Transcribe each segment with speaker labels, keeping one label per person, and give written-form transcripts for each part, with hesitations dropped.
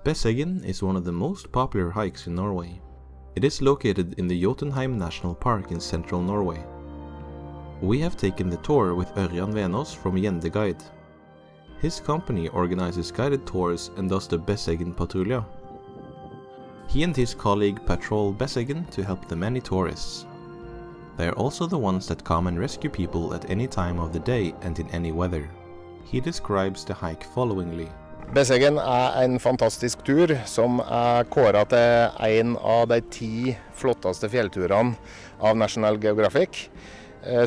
Speaker 1: Besseggen is one of the most popular hikes in Norway. It is located in the Jotunheimen National Park in central Norway. We have taken the tour with Ørjan Venås from Gjendeguiden. His company organizes guided tours and does the Besseggen patrulja. He and his colleague patrol Besseggen to help the many tourists. They are also the ones that come and rescue people at any time of the day and in any weather. He describes the hike followingly.
Speaker 2: Besseggen en fantastisk tur som kåret til en av de 10 flotteste fjellturene av National Geographic.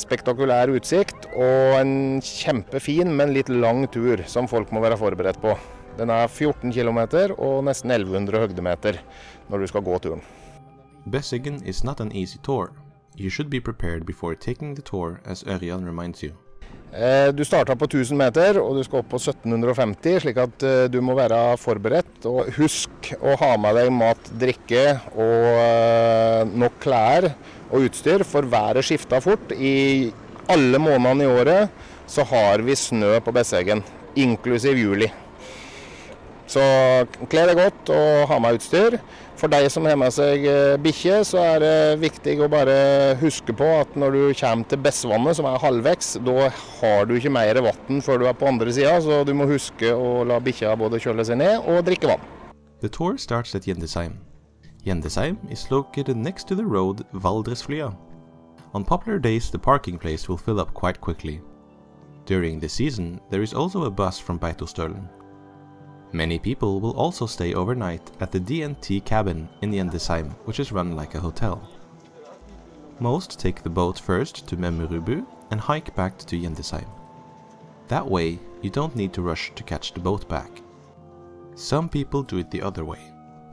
Speaker 2: Spektakulær utsikt og en kjempefin, men litt lang tur som folk må være forberedt på. Den 14 kilometer og nesten 1100 høydemeter når du skal gå turen.
Speaker 1: Besseggen is not an easy tour. You should be prepared before taking the tour, as Ørjan reminds you.
Speaker 2: Du starter på 1000 meter og du skal opp på 1750, slik at du må være forberedt. Og husk å ha med deg mat, drikke og nok klær og utstyr, for været skifter fort. I alle månedene i året så har vi snø på Besseggen, inklusiv juli. Så kle deg godt og ha med utstyr. For deg som har med seg bikkje, så det viktig å bare huske på at når du kommer til Bessvannet, som halvveis, da har du ikke mer vann før du på andre siden, så du må huske å la bikkja både kjøle seg ned og drikke vann.
Speaker 1: The tour starts at Gjendeguiden. Gjendeguiden is located next to the road Valdresflya. On popular days, the parking place will fill up quite quickly. During the season, there is also a bus from Beito Aktiv. Many people will also stay overnight at the DNT cabin in Gjendeguiden, which is run like a hotel. Most take the boat first to Memmerubu and hike back to Gjendeguiden. That way, you don't need to rush to catch the boat back. Some people do it the other way,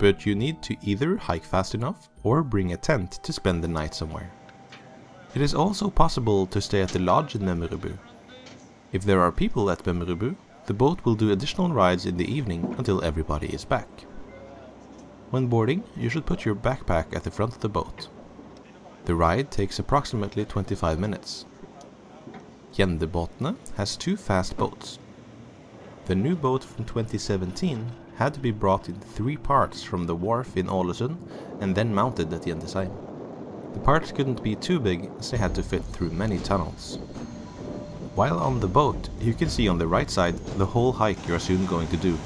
Speaker 1: but you need to either hike fast enough or bring a tent to spend the night somewhere. It is also possible to stay at the lodge in Memmerubu. If there are people at Memmerubu, the boat will do additional rides in the evening until everybody is back. When boarding, you should put your backpack at the front of the boat. The ride takes approximately 25 minutes. Gjendebåtene has 2 fast boats. The new boat from 2017 had to be brought in 3 parts from the wharf in Ålesund and then mounted at Gjendeguiden. The parts couldn't be too big as they had to fit through many tunnels. While on the boat, you can see on the right side the whole hike you are soon going to do.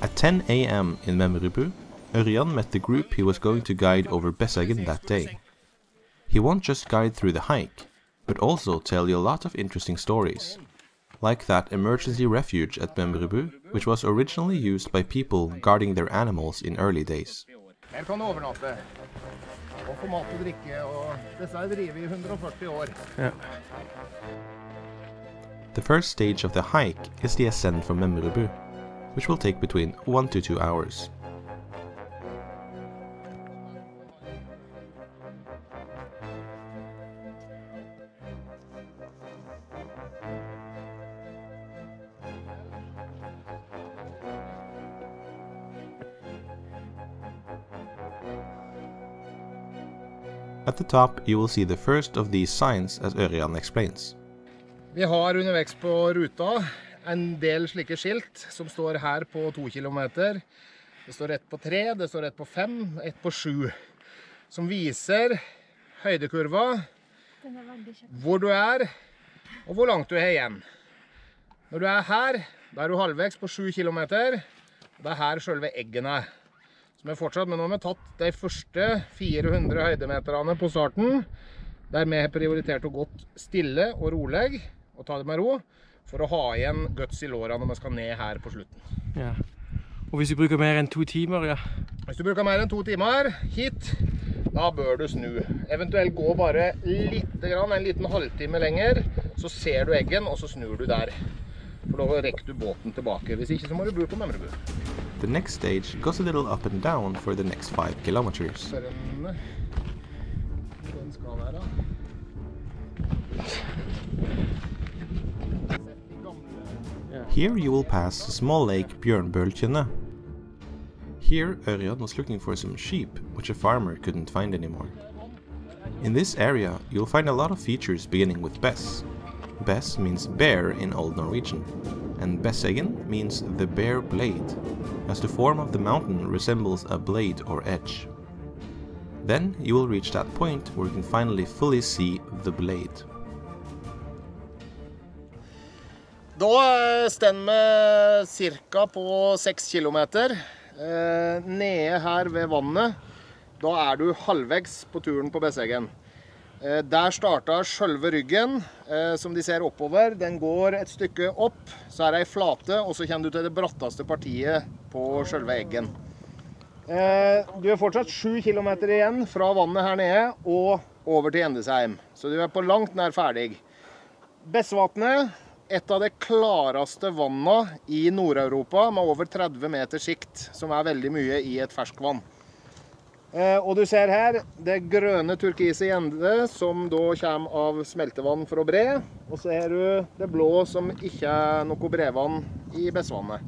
Speaker 1: At 10 a.m. in Memmerubu, Ørjan met the group he was going to guide over Besseggen that day. He won't just guide through the hike, but also tell you a lot of interesting stories, like that emergency refuge at Memmerubu, which was originally used by people guarding their animals in early days.
Speaker 2: Her kan du overnatte, og få mat og drikke, og disse driver I 140 år. Ja.
Speaker 1: The first stage of the hike is the ascent from Memmerubu, which will take between 1 to 2 hours. At the top, you will see the first of these signs, as Ørjan explains.
Speaker 2: Vi har underveis på ruta en del slike skilt som står her på 2 kilometer. Det står ett på 3, det står ett på 5, ett på 7, som viser høydekurva, hvor du og hvor langt du igjen. Når du her, da du halvveis på 7 kilometer, og det her selve eggene. Som fortsatt, men nå har vi tatt de første 400 høydemeterne på starten, der vi har prioritert å gå stille og rolig, og ta det med ro, for å ha igjen guts I lårene når vi skal ned her på slutten.
Speaker 3: Ja. Og hvis du bruker mer enn 2 timer, ja?
Speaker 2: Hvis du bruker mer enn 2 timer hit, da bør du snu. Eventuelt gå bare litt grann, en liten halvtime lenger, så ser du eggen, og så snur du der. For da rekker du båten tilbake. Hvis ikke, så må du bo på Memmerubu.
Speaker 1: The next stage goes a little up and down for the next 5 kilometers. Here you will pass a small lake Bjørnbølkjene. Here Ørjan was looking for some sheep, which a farmer couldn't find anymore. In this area you'll find a lot of features beginning with Bess. Bess means bear in Old Norwegian, and Besseggen means the bare blade, as the form of the mountain resembles a blade or edge. Then you will reach that point where you can finally fully see the blade.
Speaker 2: Da stender vi cirka på 6 kilometer. Nede her ved vannet, da du halvvegs på turen på Besseggen. Der startet selve ryggen, som de ser oppover. Den går et stykke opp, så det en flate, og så kommer du til det bratteste partiet på selve eggen. Du har fortsatt 7 kilometer igjen fra vannet her nede og over til Gjendeguiden. Så du på langt nær ferdig. Bessvatnet, et av de klareste vannene i Nord-Europa med over 30 meter sikt, som veldig mye i et ferskvann. Og du ser her, det grønne turkise gjende som da kommer av smeltevann fra bre, og så ser du det blå som ikke noe brevann i Bessvannet.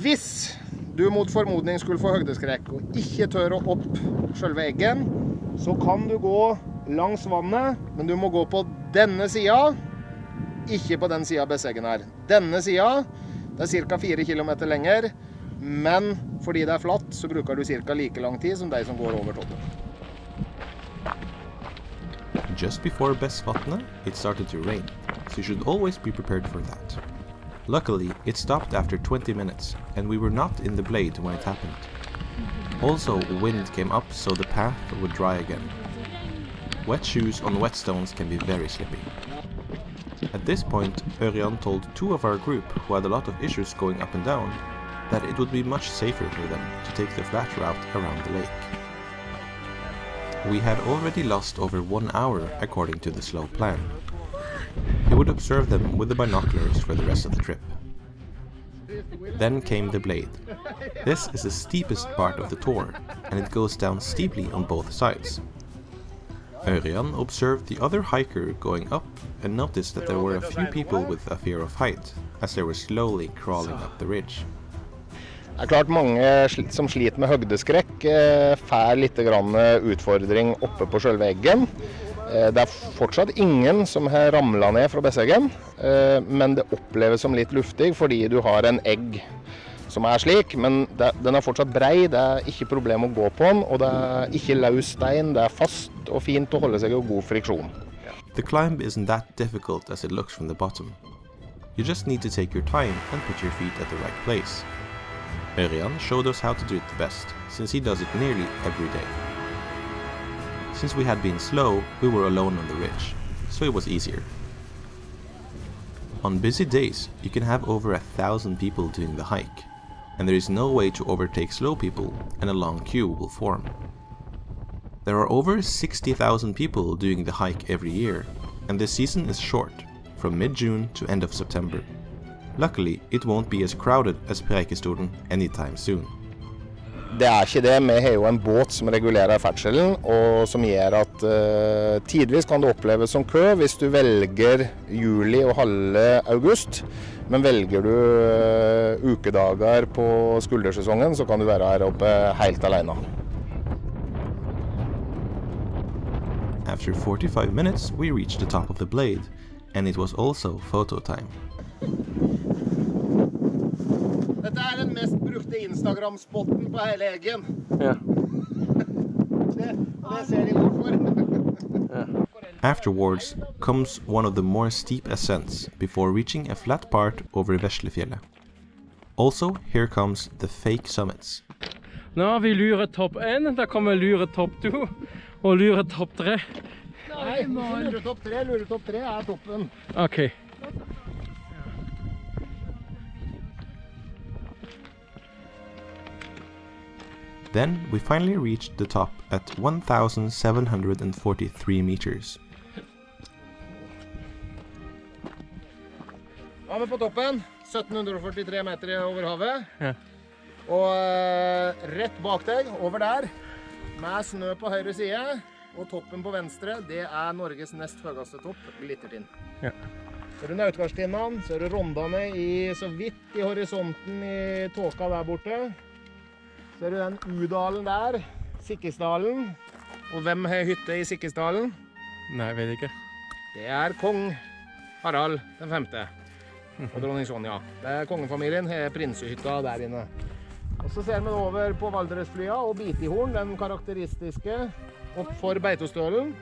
Speaker 2: Hvis du mot formodning skulle få høydeskrekk og ikke tør å opp selve eggen, så kan du gå langs vannet, men du må gå på denne siden, ikke på den siden Besseggen her. Denne siden, det cirka 4 kilometer lenger, men fordi det flatt, så bruker du cirka like lang tid som de som går over toppen.
Speaker 1: Just before Bessvatnet, it started to rain, so you should always be prepared for that. Luckily, it stopped after 20 minutes, and we were not in the blade when it happened. Also, wind came up so the path would dry again. Wet shoes on wet stones can be very slippy. At this point, Ørjan told 2 of our group who had a lot of issues going up and down that it would be much safer for them to take the flat route around the lake. We had already lost over 1 hour according to the slow plan. We would observe them with the binoculars for the rest of the trip. Then came the blade. This is the steepest part of the tour, and it goes down steeply on both sides. Ørjan observed the other hiker going up and noticed that there were a few people with a fear of height, as they were slowly crawling up the ridge.
Speaker 2: Det klart mange som sliter med høydeskrekk får litt utfordring oppe på selve eggen. Det fortsatt ingen som har ramlet ned fra Besseggen, men det oppleves som litt luftig fordi du har en egg som slik, men den fortsatt brei, det ikke problem å gå på den, og det ikke løs stein, det fast og fint å holde seg i god friksjon.
Speaker 1: The climb isn't that difficult as it looks from the bottom. You just need to take your time and put your feet at the right place. Ørjan showed us how to do it the best, since he does it nearly every day. Since we had been slow, we were alone on the ridge, so it was easier. On busy days, you can have over 1,000 people doing the hike, and there is no way to overtake slow people, and a long queue will form. There are over 60,000 people doing the hike every year, and the season is short, from mid-June to end of September. Luckily, it won't be as crowded as Preikestolen anytime soon.
Speaker 2: Det ikke det, vi har jo en båt som regulerer ferdselen, og som gjør at tidvis kan det oppleves som kø hvis du velger juli og halve august, men velger du ukedager på skuldersesongen, så kan du være her oppe helt alene.
Speaker 1: After 45 minutes, we reached the top of the blade, and it was also photo time.
Speaker 2: Dette den mest brukte Instagram-spotten på hele eggen.
Speaker 3: Ja.
Speaker 2: Det ser de hvorfor.
Speaker 1: Afterwards comes one of the more steep ascents before reaching a flat part over Veslefjellet. Also, here comes the fake summits.
Speaker 3: Nå har vi luret topp 1, da kommer luret topp 2 og luret topp 3.
Speaker 2: Nei, luret topp 3. Luret topp 3 toppen.
Speaker 3: Ok.
Speaker 1: Then we finally reached the top at 1,743 meters.
Speaker 2: Ja, vi på toppen. 1743 meter over havet.
Speaker 3: Ja.
Speaker 2: Og rett bak deg, over der, med snø på høyre side, og toppen på venstre, det Norges nest høyeste topp, Glittertind.
Speaker 3: Ja.
Speaker 2: Ser du Nautgardstinnene, ser du Rondane så vidt i horisonten i tåka der borte. Ser du den U-dalen der, Sikkesdalen. Og hvem har hytte i Sikkesdalen?
Speaker 3: Nei, jeg vet ikke.
Speaker 2: Det kong Harald den 5. Og dronning Sonja. Det kongefamilien har prinsehytta der inne. Og så ser vi over på Valdresflya og Bitihorn, den karakteristiske, opp for Beitostølen.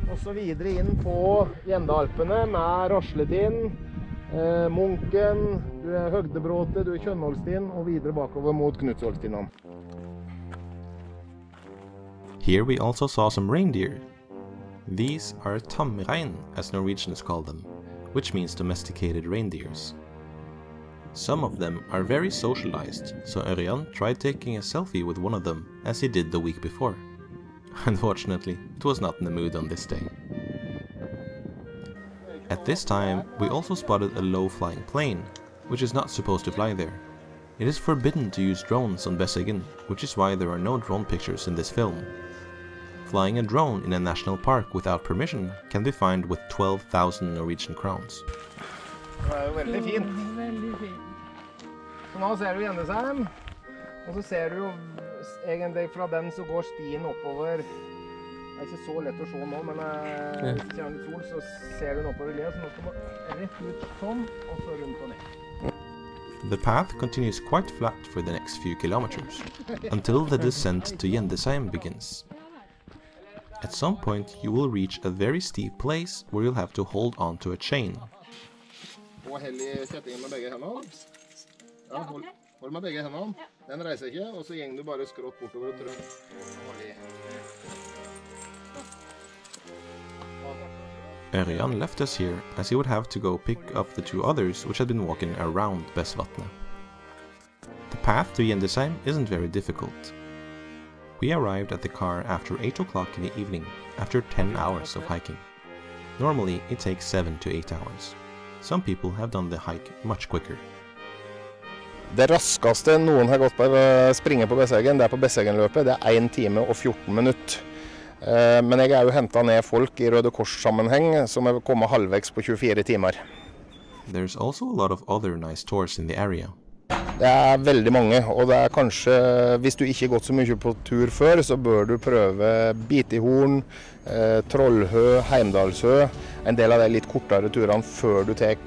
Speaker 2: Og så videre inn på Gjendalpene med Rasletinn, Munken, du Høgdebråte, du Kjønnholstinn og videre bakover mot Knutsholstinnene.
Speaker 1: Here we also saw some reindeer. These are tamrein, as Norwegians call them, which means domesticated reindeers. Some of them are very socialized, so Ørjan tried taking a selfie with one of them, as he did the week before. Unfortunately, it was not in the mood on this day. At this time, we also spotted a low-flying plane, which is not supposed to fly there. It is forbidden to use drones on Besseggen, which is why there are no drone pictures in this film. Flying a drone in a national park without permission can be fined with 12,000 Norwegian crowns.
Speaker 2: Det jo veldig fint.
Speaker 3: Veldig fint.
Speaker 2: Så nå ser du Gjendeguiden, og så ser du jo egentlig fra den så går stien oppover. Det ikke så lett å se nå, men hvis det kommer litt sol så ser du den oppover lia, så nå skal man rett ut sånn, og så rundt og ned.
Speaker 1: The path continues quite flat for the next few kilometers, until the descent to Gjendeguiden begins. At some point you will reach a very steep place where you'll have to hold on to a chain.
Speaker 2: Og hell i kjettingen med begge hendene. Ja, hold med begge hendene. Den reiser ikke, og så gjenger du bare skrått bortover og trøm.
Speaker 1: Ørjan left us here as he would have to go pick up the two others which had been walking around Bessvatnet. The path to Gjendeguiden isn't very difficult. We arrived at the car after 8 o'clock in the evening, after 10 hours of hiking. Normally it takes 7 to 8 hours. Some people have done the hike much quicker.
Speaker 2: Det raskeste noen har gått på springe på Besseggen, det på Besseggen-løpet, det 1 time og 14 minutter. Men jeg jo hentet ned folk i Røde Kors-sammenheng som kommet halvvegs på 24 timer.
Speaker 1: There's also a lot of other nice tours in the area.
Speaker 2: Det veldig mange, og det kanskje, hvis du ikke har gått så mye på tur før, så bør du prøve Bitihorn, Trollhø, Heimdalshø, en del av de litt kortere turene før du tar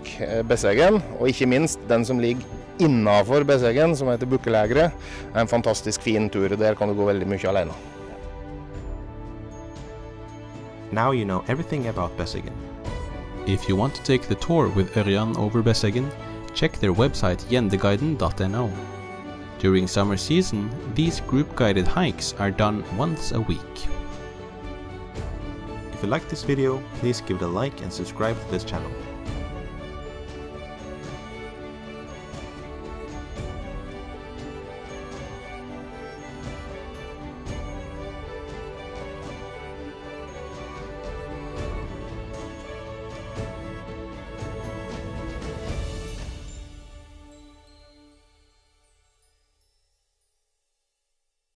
Speaker 2: Besseggen, og ikke minst den som ligger innenfor Besseggen, som heter Bukkelægre, en fantastisk fin tur, der kan du gå veldig mye alene.
Speaker 1: Now you know everything about Besseggen. If you want to take the tour with Ørjan over Besseggen, check their website gjendeguiden.no. During summer season, these group-guided hikes are done once a week. If you like this video, please give it a like and subscribe to this channel.